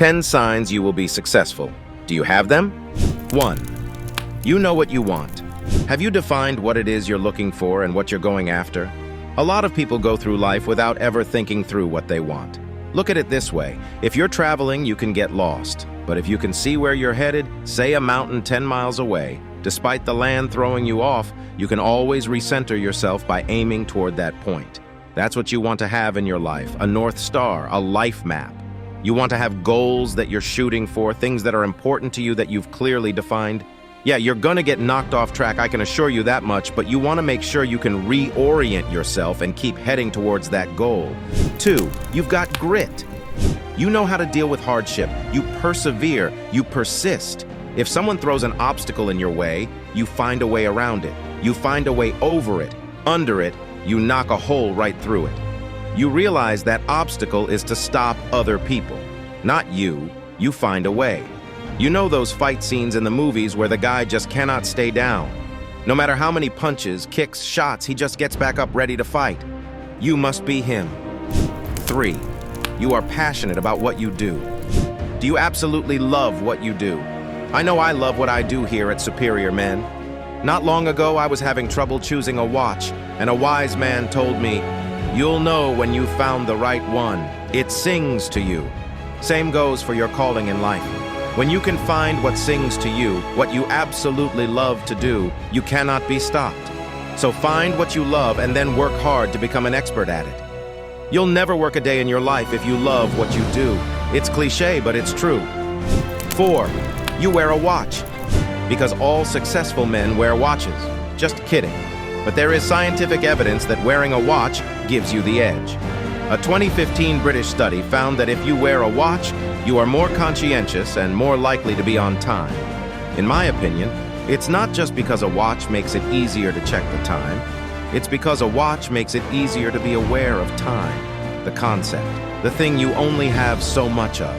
10 signs you will be successful. Do you have them? 1. You know what you want. Have you defined what it is you're looking for and what you're going after? A lot of people go through life without ever thinking through what they want. Look at it this way. If you're traveling, you can get lost. But if you can see where you're headed, say a mountain 10 miles away, despite the land throwing you off, you can always recenter yourself by aiming toward that point. That's what you want to have in your life, a North Star, a life map. You want to have goals that you're shooting for, things that are important to you that you've clearly defined. Yeah, you're gonna get knocked off track, I can assure you that much, but you want to make sure you can reorient yourself and keep heading towards that goal. 2, you've got grit. You know how to deal with hardship. You persevere, you persist. If someone throws an obstacle in your way, you find a way around it. You find a way over it, under it, you knock a hole right through it. You realize that obstacle is to stop other people, not you. You find a way. You know those fight scenes in the movies where the guy just cannot stay down. No matter how many punches, kicks, shots, he just gets back up ready to fight. You must be him. 3, you are passionate about what you do. Do you absolutely love what you do? I know I love what I do here at Superior Men. Not long ago, I was having trouble choosing a watch, and a wise man told me, "You'll know when you found the right one. It sings to you." Same goes for your calling in life. When you can find what sings to you, what you absolutely love to do, you cannot be stopped. So find what you love and then work hard to become an expert at it. You'll never work a day in your life if you love what you do. It's cliché, but it's true. 4, you wear a watch. Because all successful men wear watches. Just kidding. But there is scientific evidence that wearing a watch gives you the edge. A 2015 British study found that if you wear a watch, you are more conscientious and more likely to be on time. In my opinion, it's not just because a watch makes it easier to check the time. It's because a watch makes it easier to be aware of time, the concept, the thing you only have so much of.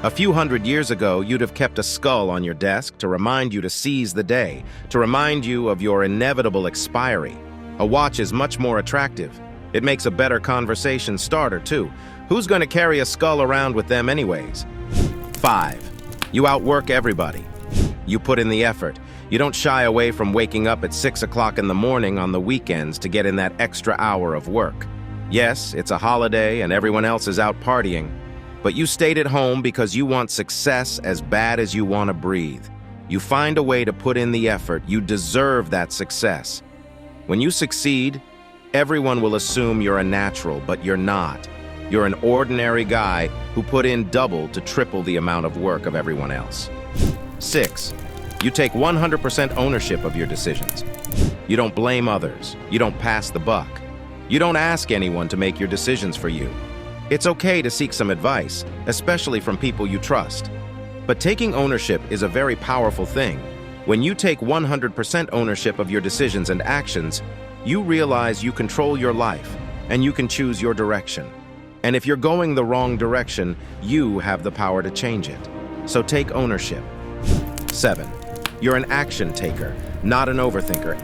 A few hundred years ago, you'd have kept a skull on your desk to remind you to seize the day, to remind you of your inevitable expiry. A watch is much more attractive. It makes a better conversation starter, too. Who's going to carry a skull around with them anyways? 5, you outwork everybody. You put in the effort. You don't shy away from waking up at 6 o'clock in the morning on the weekends to get in that extra hour of work. Yes, it's a holiday and everyone else is out partying, but you stayed at home because you want success as bad as you want to breathe. You find a way to put in the effort. You deserve that success. When you succeed, everyone will assume you're a natural, but you're not. You're an ordinary guy who put in double to triple the amount of work of everyone else. 6, you take 100% ownership of your decisions. You don't blame others. You don't pass the buck. You don't ask anyone to make your decisions for you. It's okay to seek some advice, especially from people you trust. But taking ownership is a very powerful thing. When you take 100% ownership of your decisions and actions, you realize you control your life and you can choose your direction. And if you're going the wrong direction, you have the power to change it. So take ownership. 7, you're an action taker, not an overthinker.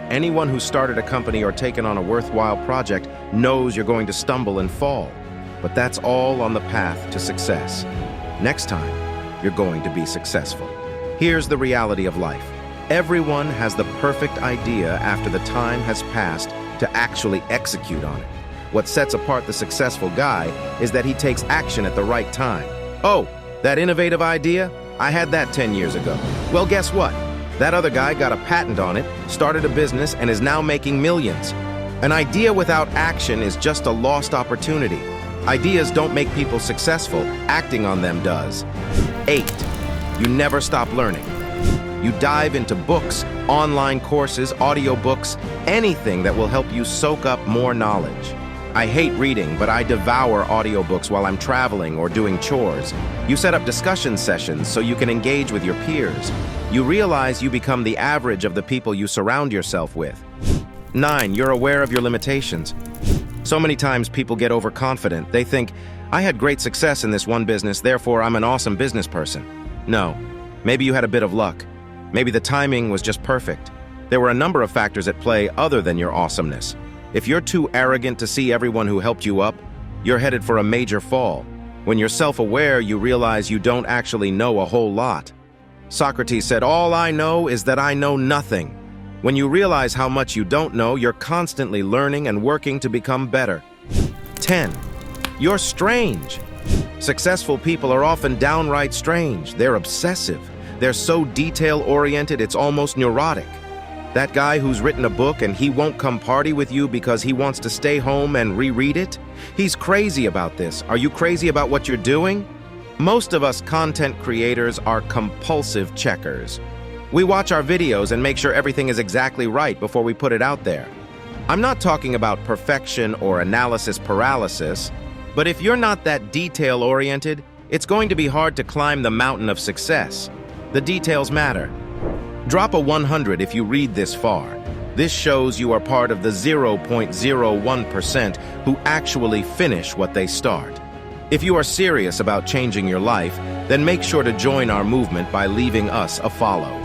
Anyone who started a company or taken on a worthwhile project knows you're going to stumble and fall. But that's all on the path to success. Next time, you're going to be successful. Here's the reality of life. Everyone has the perfect idea after the time has passed to actually execute on it. What sets apart the successful guy is that he takes action at the right time. Oh, that innovative idea? I had that 10 years ago. Well, guess what? That other guy got a patent on it, started a business, and is now making millions. An idea without action is just a lost opportunity. Ideas don't make people successful, acting on them does. 8, you never stop learning. You dive into books, online courses, audiobooks, anything that will help you soak up more knowledge. I hate reading, but I devour audiobooks while I'm traveling or doing chores. You set up discussion sessions so you can engage with your peers. You realize you become the average of the people you surround yourself with. 9, you're aware of your limitations. So many times people get overconfident. They think, I had great success in this one business, therefore I'm an awesome business person. No, maybe you had a bit of luck. Maybe the timing was just perfect. There were a number of factors at play other than your awesomeness. If you're too arrogant to see everyone who helped you up, you're headed for a major fall. When you're self-aware, you realize you don't actually know a whole lot. Socrates said, "All I know is that I know nothing." When you realize how much you don't know, you're constantly learning and working to become better. 10. You're strange. Successful people are often downright strange. They're obsessive. They're so detail-oriented, it's almost neurotic. That guy who's written a book and he won't come party with you because he wants to stay home and reread it? He's crazy about this. Are you crazy about what you're doing? Most of us content creators are compulsive checkers. We watch our videos and make sure everything is exactly right before we put it out there. I'm not talking about perfection or analysis paralysis, but if you're not that detail-oriented, it's going to be hard to climb the mountain of success. The details matter. Drop a 100 if you read this far. This shows you are part of the 0.01% who actually finish what they start. If you are serious about changing your life, then make sure to join our movement by leaving us a follow.